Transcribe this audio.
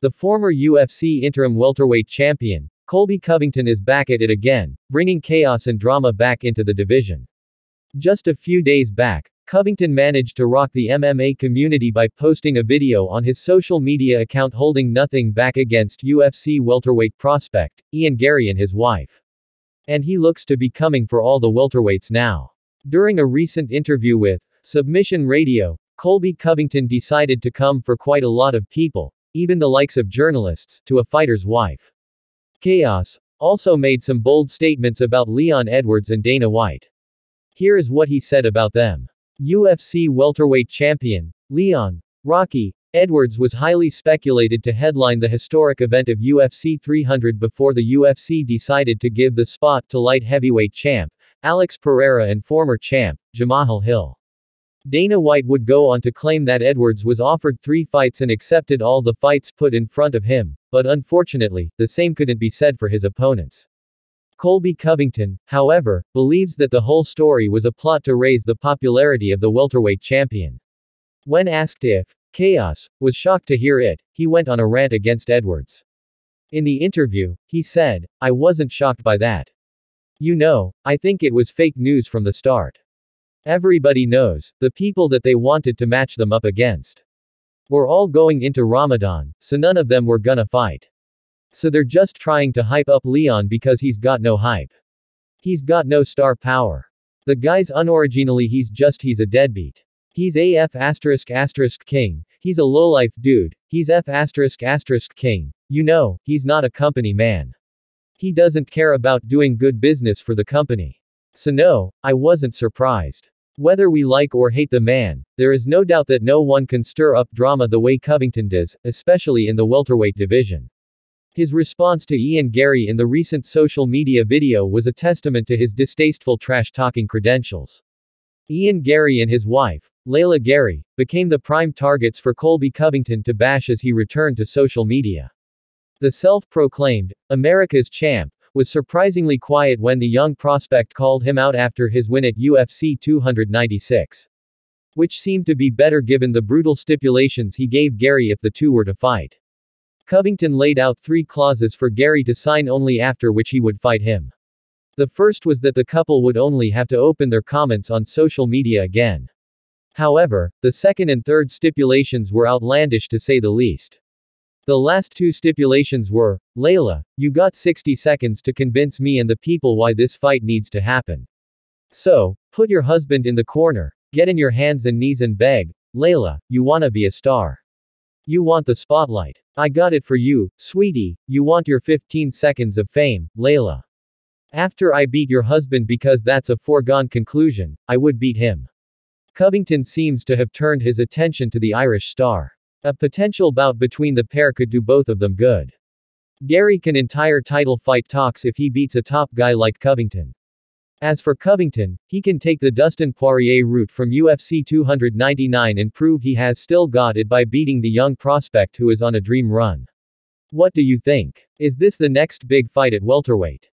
The former UFC interim welterweight champion, Colby Covington, is back at it again, bringing chaos and drama back into the division. Just a few days back, Covington managed to rock the MMA community by posting a video on his social media account holding nothing back against UFC welterweight prospect, Ian Garry, and his wife. And he looks to be coming for all the welterweights now. During a recent interview with Submission Radio, Colby Covington decided to come for quite a lot of people, even the likes of journalists, to a fighter's wife. Chaos also made some bold statements about Leon Edwards and Dana White. Here is what he said about them. UFC welterweight champion, Leon "Rocky" Edwards was highly speculated to headline the historic event of UFC 300 before the UFC decided to give the spot to light heavyweight champ, Alex Pereira, and former champ, Jamahal Hill. Dana White would go on to claim that Edwards was offered 3 fights and accepted all the fights put in front of him, but unfortunately, the same couldn't be said for his opponents. Colby Covington, however, believes that the whole story was a plot to raise the popularity of the welterweight champion. When asked if chaos was shocked to hear it, he went on a rant against Edwards. In the interview, he said, "I wasn't shocked by that. I think it was fake news from the start. Everybody knows the people that they wanted to match them up against. We're all going into Ramadan, so none of them were gonna fight. So they're just trying to hype up Leon because he's got no hype. He's got no star power. The guy's unoriginally he's a deadbeat. He's AF *** king, he's a lowlife dude, he's F *** king, he's not a company man. He doesn't care about doing good business for the company. So no, I wasn't surprised. Whether we like or hate the man, there is no doubt that no one can stir up drama the way Covington does, especially in the welterweight division." His response to Ian Garry in the recent social media video was a testament to his distasteful trash-talking credentials. Ian Garry and his wife, Layla Garry, became the prime targets for Colby Covington to bash as he returned to social media. The self-proclaimed America's champ was surprisingly quiet when the young prospect called him out after his win at UFC 296. Which seemed to be better given the brutal stipulations he gave Garry if the two were to fight. Covington laid out 3 clauses for Garry to sign, only after which he would fight him. The first was that the couple would only have to open their comments on social media again. However, the second and third stipulations were outlandish to say the least. The last 2 stipulations were, "Layla, you got 60 seconds to convince me and the people why this fight needs to happen. So, put your husband in the corner, get in your hands and knees and beg, Layla, you wanna be a star. You want the spotlight. I got it for you, sweetie, you want your 15 seconds of fame, Layla. After I beat your husband, because that's a foregone conclusion, I would beat him." Covington seems to have turned his attention to the Irish star. A potential bout between the pair could do both of them good. Garry can entire title fight talks if he beats a top guy like Covington. As for Covington, he can take the Dustin Poirier route from UFC 299 and prove he has still got it by beating the young prospect who is on a dream run. What do you think? Is this the next big fight at welterweight?